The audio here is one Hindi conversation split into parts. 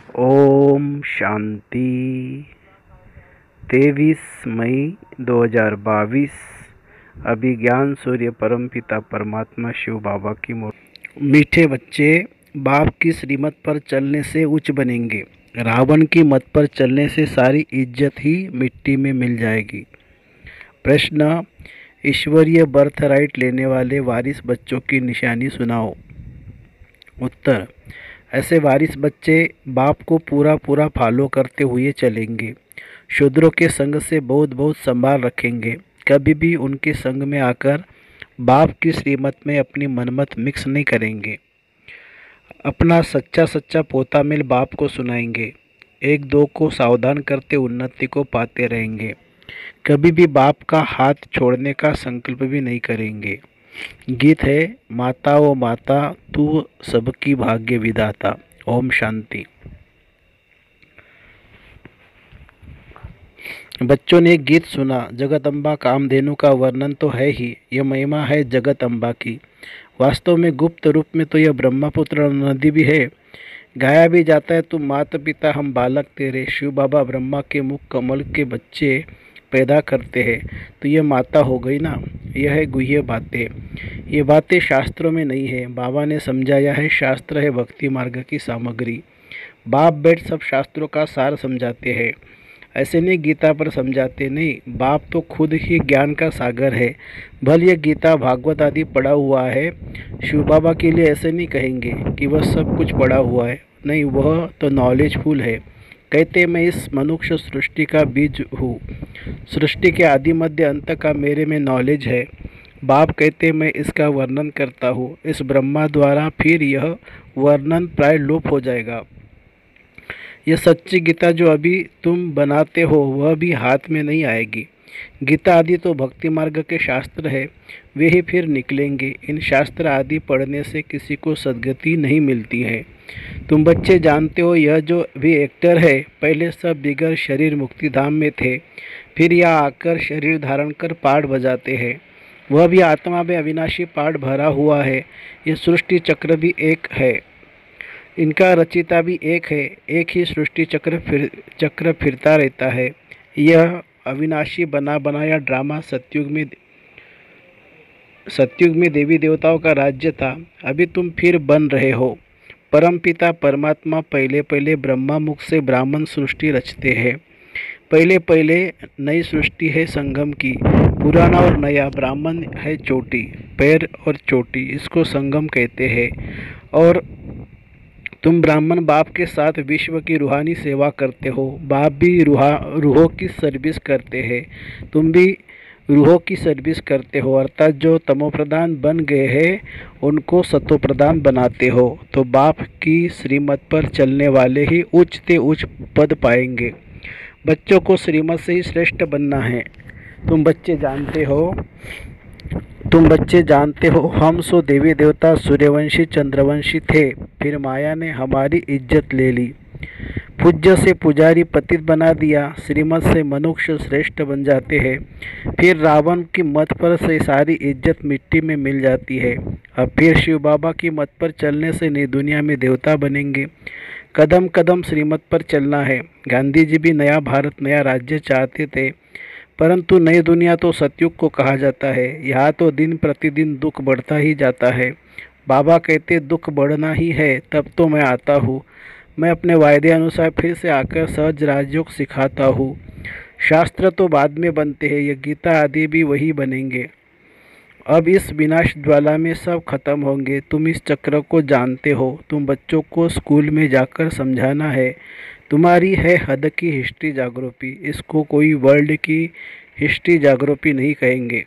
ओम शांति। 23 मई 2022। अभिज्ञान सूर्य परमपिता परमात्मा शिव बाबा की मूर्ति। मीठे बच्चे, बाप की श्रीमत पर चलने से उच्च बनेंगे। रावण की मत पर चलने से सारी इज्जत ही मिट्टी में मिल जाएगी। प्रश्न: ईश्वरीय बर्थ राइट लेने वाले वारिस बच्चों की निशानी सुनाओ। उत्तर: ऐसे वारिस बच्चे बाप को पूरा पूरा फॉलो करते हुए चलेंगे। शूद्रों के संग से बहुत बहुत संभाल रखेंगे। कभी भी उनके संग में आकर बाप की श्रीमत में अपनी मनमत मिक्स नहीं करेंगे। अपना सच्चा सच्चा पोता मिल बाप को सुनाएंगे। एक दो को सावधान करते उन्नति को पाते रहेंगे। कभी भी बाप का हाथ छोड़ने का संकल्प भी नहीं करेंगे। गीत है: माता ओ माता तू सबकी भाग्य विधाता। ओम शांति। बच्चों ने एक गीत सुना, जगदम्बा कामधेनु का वर्णन तो है ही, यह महिमा है जगत अम्बा की। वास्तव में गुप्त रूप में तो यह ब्रह्मपुत्र नदी भी है। गाया भी जाता है, तुम माता पिता हम बालक तेरे। शिव बाबा ब्रह्मा के मुख कमल के बच्चे पैदा करते हैं, तो यह माता हो गई ना। यह है गुह्य बातें। ये बातें शास्त्रों में नहीं है, बाबा ने समझाया है। शास्त्र है भक्ति मार्ग की सामग्री। बाप बैठ सब शास्त्रों का सार समझाते हैं। ऐसे नहीं गीता पर समझाते नहीं, बाप तो खुद ही ज्ञान का सागर है। भल यह गीता भागवत आदि पढ़ा हुआ है। शिव बाबा के लिए ऐसे नहीं कहेंगे कि वह सब कुछ पढ़ा हुआ है, नहीं, वह तो नॉलेजफुल है। कहते मैं इस मनुष्य सृष्टि का बीज हूँ। सृष्टि के आदि मध्य अंत का मेरे में नॉलेज है। बाप कहते मैं इसका वर्णन करता हूँ इस ब्रह्मा द्वारा, फिर यह वर्णन प्राय लोप हो जाएगा। यह सच्ची गीता जो अभी तुम बनाते हो वह भी हाथ में नहीं आएगी। गीता आदि तो भक्ति मार्ग के शास्त्र है, वे ही फिर निकलेंगे। इन शास्त्र आदि पढ़ने से किसी को सद्गति नहीं मिलती है। तुम बच्चे जानते हो, यह जो भी एक्टर है, पहले सब बिगड़ शरीर मुक्ति धाम में थे, फिर यहाँ आकर शरीर धारण कर पाठ बजाते हैं। वह भी आत्मा में अविनाशी पाठ भरा हुआ है। यह सृष्टि चक्र भी एक है, इनका रचिता भी एक है। एक ही सृष्टि चक्र फिरता रहता है। यह अविनाशी बना बनाया ड्रामा सतयुग में देवी देवताओं का राज्य था। अभी तुम फिर बन रहे हो। परमपिता परमात्मा पहले पहले ब्रह्मा मुख से ब्राह्मण सृष्टि रचते हैं। पहले पहले नई सृष्टि है संगम की। पुराना और नया ब्राह्मण है चोटी, पैर और चोटी, इसको संगम कहते हैं। और तुम ब्राह्मण बाप के साथ विश्व की रूहानी सेवा करते हो। बाप भी रूहों की सर्विस करते हैं, तुम भी रूहों की सर्विस करते हो। अर्थात जो तमोप्रधान बन गए हैं उनको सतोप्रधान बनाते हो। तो बाप की श्रीमत पर चलने वाले ही उच्च से उच्च पद पाएंगे। बच्चों को श्रीमत से ही श्रेष्ठ बनना है। तुम बच्चे जानते हो हम सो देवी देवता सूर्यवंशी चंद्रवंशी थे, फिर माया ने हमारी इज्जत ले ली। पूज्य से पुजारी पतित बना दिया। श्रीमत से मनुष्य श्रेष्ठ बन जाते हैं। फिर रावण की मत पर से सारी इज्जत मिट्टी में मिल जाती है। अब फिर शिव बाबा की मत पर चलने से नई दुनिया में देवता बनेंगे। कदम कदम श्रीमत पर चलना है। गांधी जी भी नया भारत नया राज्य चाहते थे, परंतु नई दुनिया तो सतयुग को कहा जाता है। यहाँ तो दिन प्रतिदिन दुख बढ़ता ही जाता है। बाबा कहते दुख बढ़ना ही है, तब तो मैं आता हूँ। मैं अपने वायदे अनुसार फिर से आकर सहज राजयोग सिखाता हूँ। शास्त्र तो बाद में बनते हैं, ये गीता आदि भी वही बनेंगे। अब इस विनाश ज्वाला में सब खत्म होंगे। तुम इस चक्र को जानते हो। तुम बच्चों को स्कूल में जाकर समझाना है। तुम्हारी है हद की हिस्ट्री जागरूपी, इसको कोई वर्ल्ड की हिस्ट्री जागरूपी नहीं कहेंगे।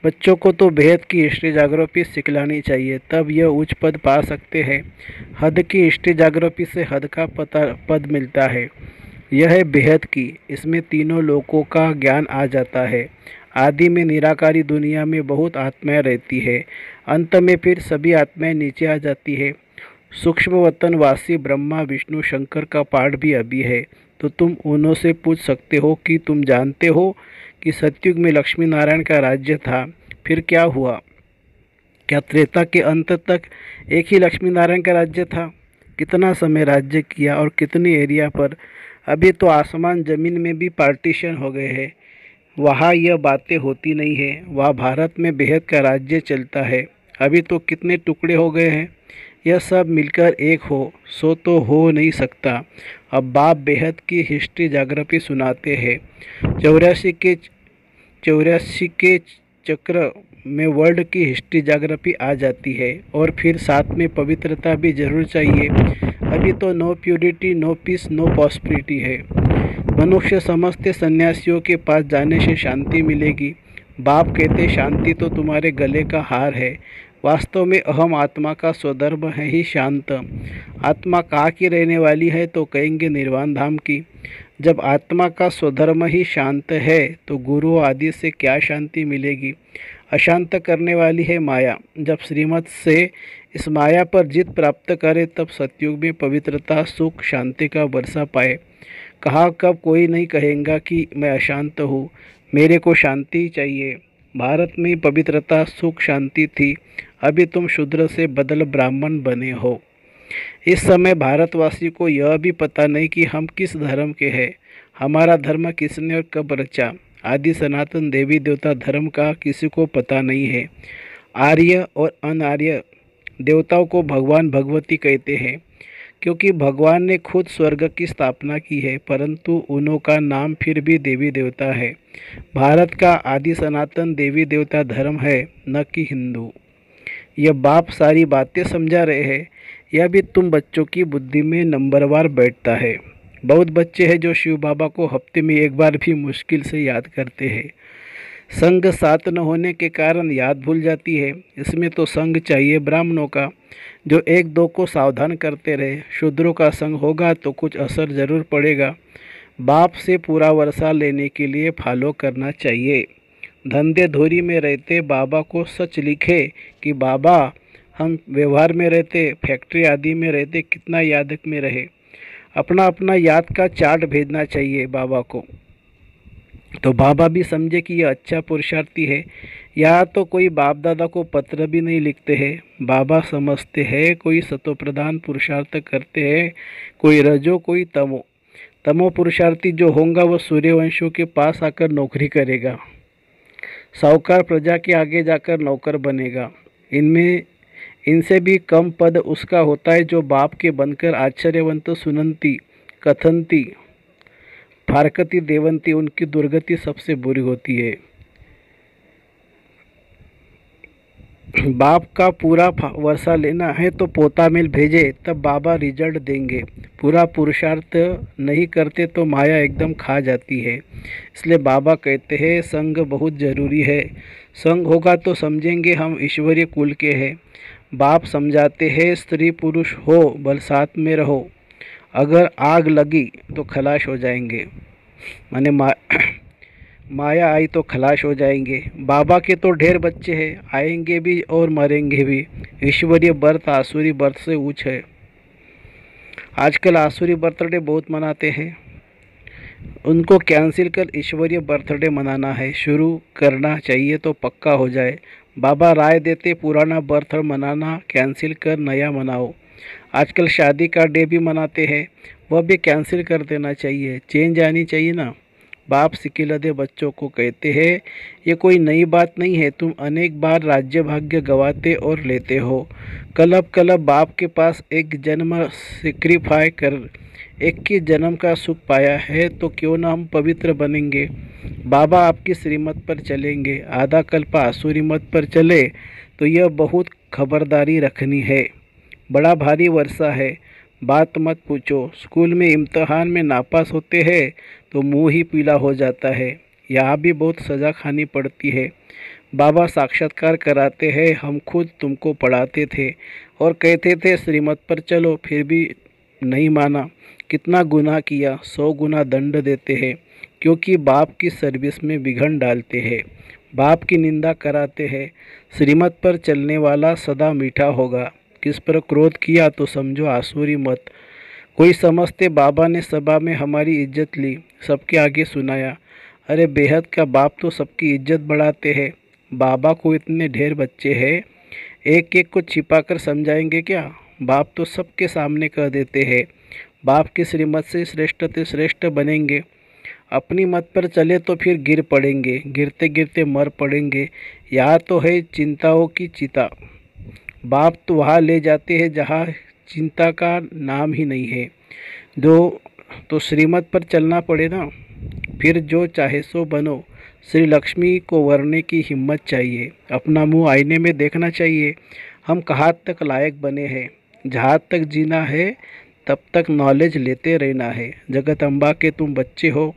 बच्चों को तो बेहद की हिस्ट्री जागरूपी सिखलानी चाहिए, तब यह उच्च पद पा सकते हैं। हद की हिस्ट्री जागरूपी से हद का पद मिलता है। यह है बेहद की, इसमें तीनों लोकों का ज्ञान आ जाता है। आदि में निराकारी दुनिया में बहुत आत्माएं रहती है, अंत में फिर सभी आत्माएं नीचे आ जाती है। सूक्ष्म वतनवासी ब्रह्मा विष्णु शंकर का पाठ भी अभी है, तो तुम उन्हों से पूछ सकते हो कि तुम जानते हो कि सतयुग में लक्ष्मी नारायण का राज्य था, फिर क्या हुआ? क्या त्रेता के अंत तक एक ही लक्ष्मी नारायण का राज्य था? कितना समय राज्य किया और कितनी एरिया पर। अभी तो आसमान ज़मीन में भी पार्टीशन हो गए हैं। वहाँ यह बातें होती नहीं है। वहाँ भारत में बेहद का राज्य चलता है। अभी तो कितने टुकड़े हो गए हैं। यह सब मिलकर एक हो सो तो हो नहीं सकता। अब बाप बेहद की हिस्ट्री ज्योग्राफी सुनाते हैं। 84 के चक्र में वर्ल्ड की हिस्ट्री ज्योग्राफी आ जाती है और फिर साथ में पवित्रता भी जरूर चाहिए। अभी तो no purity, no peace, no prosperity है। मनुष्य समझते सन्यासियों के पास जाने से शांति मिलेगी। बाप कहते शांति तो तुम्हारे गले का हार है। वास्तव में अहम आत्मा का स्वधर्म है ही शांत। आत्मा कहाँ की रहने वाली है तो कहेंगे निर्वाण धाम की। जब आत्मा का स्वधर्म ही शांत है तो गुरु आदि से क्या शांति मिलेगी। अशांत करने वाली है माया। जब श्रीमत से इस माया पर जीत प्राप्त करे तब सतयुग में पवित्रता, सुख, शांति का बरसा पाए। कहा कब कोई नहीं कहेगा कि मैं अशांत हूँ, मेरे को शांति चाहिए। भारत में पवित्रता, सुख, शांति थी। अभी तुम शूद्र से बदल ब्राह्मण बने हो। इस समय भारतवासी को यह भी पता नहीं कि हम किस धर्म के हैं। हमारा धर्म किसने और कब रचा। आदि सनातन देवी देवता धर्म का किसी को पता नहीं है। आर्य और अनार्य देवताओं को भगवान भगवती कहते हैं क्योंकि भगवान ने खुद स्वर्ग की स्थापना की है, परंतु उनका नाम फिर भी देवी देवता है। भारत का आदि सनातन देवी देवता धर्म है, न कि हिंदू। यह बाप सारी बातें समझा रहे हैं। यह भी तुम बच्चों की बुद्धि में नंबरवार बैठता है। बहुत बच्चे हैं जो शिव बाबा को हफ्ते में एक बार भी मुश्किल से याद करते हैं। संग साथ न होने के कारण याद भूल जाती है। इसमें तो संग चाहिए ब्राह्मणों का, जो एक दो को सावधान करते रहे। शूद्रों का संग होगा तो कुछ असर जरूर पड़ेगा। बाप से पूरा वर्षा लेने के लिए फॉलो करना चाहिए। धंधे धोरी में रहते बाबा को सच लिखे कि बाबा हम व्यवहार में रहते, फैक्ट्री आदि में रहते, कितना याद में रहे। अपना अपना याद का चार्ट भेजना चाहिए बाबा को, तो बाबा भी समझे कि यह अच्छा पुरुषार्थी है। यहाँ तो कोई बाप दादा को पत्र भी नहीं लिखते हैं। बाबा समझते हैं कोई सतो प्रधान पुरुषार्थ करते हैं, कोई रजो, कोई तमो। तमो पुरुषार्थी जो होगा वह सूर्यवंशियों के पास आकर नौकरी करेगा। साहूकार प्रजा के आगे जाकर नौकर बनेगा। इनसे भी कम पद उसका होता है जो बाप के बनकर आश्चर्यवंत सुनंती, कथनती, फारकती, देवंती। उनकी दुर्गति सबसे बुरी होती है। बाप का पूरा वर्षा लेना है तो पोता मेल भेजे, तब बाबा रिजल्ट देंगे। पूरा पुरुषार्थ नहीं करते तो माया एकदम खा जाती है। इसलिए बाबा कहते हैं संग बहुत ज़रूरी है। संग होगा तो समझेंगे हम ईश्वरीय कुल के हैं। बाप समझाते हैं स्त्री पुरुष हो बल साथ में रहो, अगर आग लगी तो खलाश हो जाएंगे। माने माया आई तो खलाश हो जाएंगे। बाबा के तो ढेर बच्चे हैं, आएंगे भी और मरेंगे भी। ईश्वरीय बर्थ आसुरी बर्थ से ऊंच है। आजकल आसुरी बर्थडे बहुत मनाते हैं, उनको कैंसिल कर ईश्वरीय बर्थडे मनाना है। शुरू करना चाहिए तो पक्का हो जाए। बाबा राय देते पुराना बर्थ मनाना कैंसिल कर नया मनाओ। आजकल शादी का डे भी मनाते हैं, वह भी कैंसिल कर देना चाहिए। चेंज आनी चाहिए ना। बाप सिकिलदे बच्चों को कहते हैं ये कोई नई बात नहीं है। तुम अनेक बार राज्य भाग्य गवाते और लेते हो। कलब बाप के पास एक जन्म सेक्रीफाई कर एक ही जन्म का सुख पाया है, तो क्यों ना हम पवित्र बनेंगे। बाबा आपकी श्रीमत पर चलेंगे। आधा कल्प आसुरी मत पर चले तो यह बहुत खबरदारी रखनी है। बड़ा भारी वर्षा है, बात मत पूछो। स्कूल में इम्तहान में नापास होते हैं तो मुंह ही पीला हो जाता है। यहाँ भी बहुत सज़ा खानी पड़ती है। बाबा साक्षात्कार कराते हैं। हम खुद तुमको पढ़ाते थे और कहते थे श्रीमत पर चलो, फिर भी नहीं माना। कितना गुनाह किया, 100 गुना दंड देते हैं क्योंकि बाप की सर्विस में विघ्न डालते हैं, बाप की निंदा कराते हैं। श्रीमत पर चलने वाला सदा मीठा होगा। किस पर क्रोध किया तो समझो आसुरी मत। कोई समझते बाबा ने सभा में हमारी इज्जत ली, सबके आगे सुनाया। अरे बेहद का बाप तो सबकी इज्जत बढ़ाते हैं। बाबा को इतने ढेर बच्चे हैं, एक एक को छिपा कर समझाएंगे क्या। बाप तो सबके सामने कह देते हैं, बाप की श्रीमत से श्रेष्ठ ते श्रेष्ठ बनेंगे। अपनी मत पर चले तो फिर गिर पड़ेंगे, गिरते गिरते मर पड़ेंगे। यहाँ तो है चिंताओं की चिता। बाप तो वहाँ ले जाते हैं जहाँ चिंता का नाम ही नहीं है। दो तो श्रीमत पर चलना पड़े ना, फिर जो चाहे सो बनो। श्री लक्ष्मी को वरने की हिम्मत चाहिए, अपना मुंह आईने में देखना चाहिए। हम कहाँ तक लायक बने हैं, जहाँ तक जीना है तब तक नॉलेज लेते रहना है। जगत अम्बा के तुम बच्चे हो,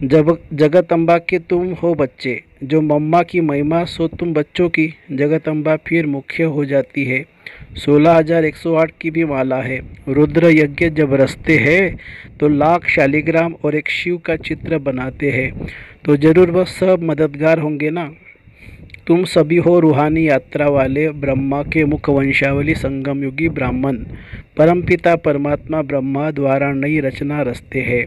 जब जगत अम्बा के तुम हो बच्चे, जो मम्मा की महिमा सो तुम बच्चों की। जगत अम्बा फिर मुख्य हो जाती है। 16,108 की भी माला है। रुद्र यज्ञ जब रचते हैं तो लाख शालिग्राम और एक शिव का चित्र बनाते हैं, तो जरूर वह सब मददगार होंगे ना। तुम सभी हो रूहानी यात्रा वाले, ब्रह्मा के मुख वंशावली, संगम युगी ब्राह्मण। परमपिता परमात्मा ब्रह्मा द्वारा नई रचना रचते हैं,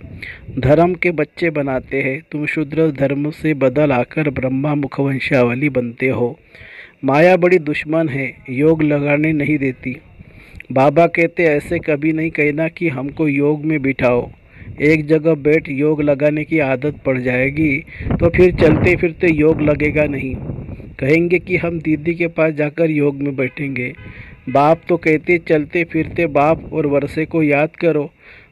धर्म के बच्चे बनाते हैं। तुम शूद्र धर्म से बदल आकर ब्रह्मा मुख वंशावली बनते हो। माया बड़ी दुश्मन है, योग लगाने नहीं देती। बाबा कहते ऐसे कभी नहीं कहना कि हमको योग में बिठाओ। एक जगह बैठ योग लगाने की आदत पड़ जाएगी तो फिर चलते फिरते योग लगेगा नहीं। कहेंगे कि हम दीदी के पास जाकर योग में बैठेंगे। बाप तो कहते चलते फिरते बाप और वर्षे को याद करो।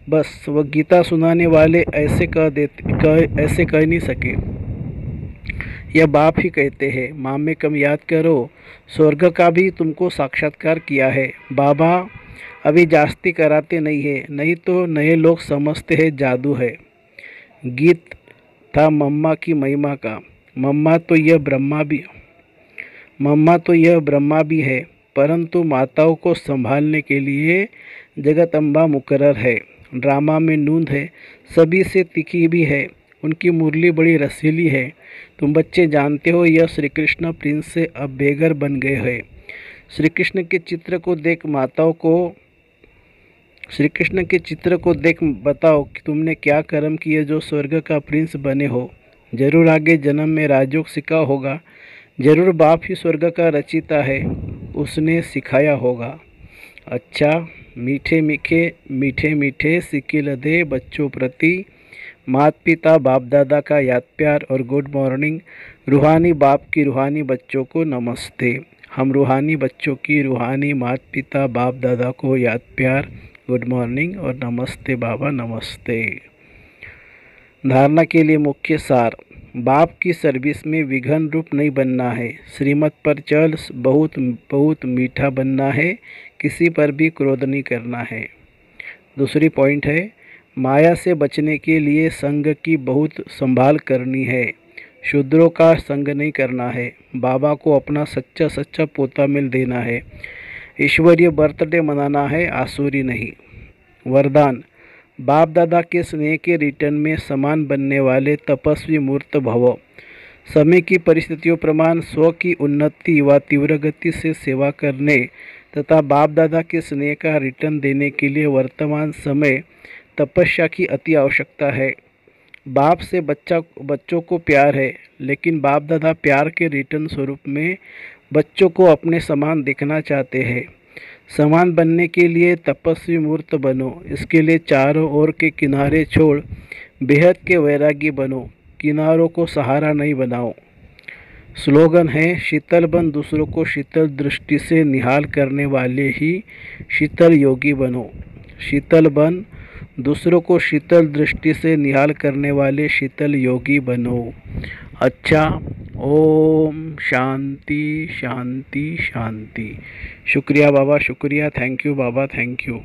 बस वह गीता सुनाने वाले ऐसे कह नहीं सके। यह बाप ही कहते हैं, माँ में कम याद करो, स्वर्ग का भी तुमको साक्षात्कार किया है। बाबा अभी जास्ती कराते नहीं है, नहीं तो नए लोग समझते हैं जादू है। गीत था मम्मा की महिमा का। मम्मा तो यह ब्रह्मा भी है, परंतु माताओं को संभालने के लिए जगत अम्बा मुकर्रर है। ड्रामा में नूंद है, सभी से तीखी भी है, उनकी मुरली बड़ी रसीली है। तुम बच्चे जानते हो यह श्री कृष्ण प्रिंस से अब बेघर बन गए हैं। श्री कृष्ण के चित्र को देख बताओ कि तुमने क्या कर्म किए जो स्वर्ग का प्रिंस बने हो। जरूर आगे जन्म में राजयोग सीखा होगा, जरूर बाप ही स्वर्ग का रचिता है, उसने सिखाया होगा। अच्छा, मीठे मीठे सिकिल दे बच्चों प्रति, माता पिता बाप दादा का याद प्यार और गुड मॉर्निंग। रूहानी बाप की रूहानी बच्चों को नमस्ते। हम रूहानी बच्चों की रूहानी माता पिता बाप दादा को याद प्यार, गुड मॉर्निंग और नमस्ते बाबा, नमस्ते। धारणा के लिए मुख्य सार, बाप की सर्विस में विघन रूप नहीं बनना है। श्रीमत पर चल बहुत मीठा बनना है, किसी पर भी क्रोध नहीं करना है। दूसरी पॉइंट है, माया से बचने के लिए संग की बहुत संभाल करनी है। शूद्रों का संग नहीं करना है, बाबा को अपना सच्चा पोता मिल देना है। ईश्वरीय बर्थडे मनाना है, आसुरी नहीं। वरदान, बाप दादा के स्नेह के रिटर्न में समान बनने वाले तपस्वी मूर्त भव। समय की परिस्थितियों प्रमाण स्व की उन्नति व तीव्र गति से सेवा करने तथा बाप दादा के स्नेह का रिटर्न देने के लिए वर्तमान समय तपस्या की अति आवश्यकता है। बाप से बच्चों को प्यार है, लेकिन बाप दादा प्यार के रिटर्न स्वरूप में बच्चों को अपने समान देखना चाहते हैं। समान बनने के लिए तपस्वी मूर्त बनो। इसके लिए चारों ओर के किनारे छोड़ बेहद के वैरागी बनो, किनारों को सहारा नहीं बनाओ। स्लोगन है, शीतल बन, दूसरों को शीतल दृष्टि से निहाल करने वाले ही शीतल योगी बनो। शीतल बन, दूसरों को शीतल दृष्टि से निहाल करने वाले शीतल योगी बनो। अच्छा, ओम शांति शांति शांति। शुक्रिया बाबा, शुक्रिया। Thank you Baba, thank you.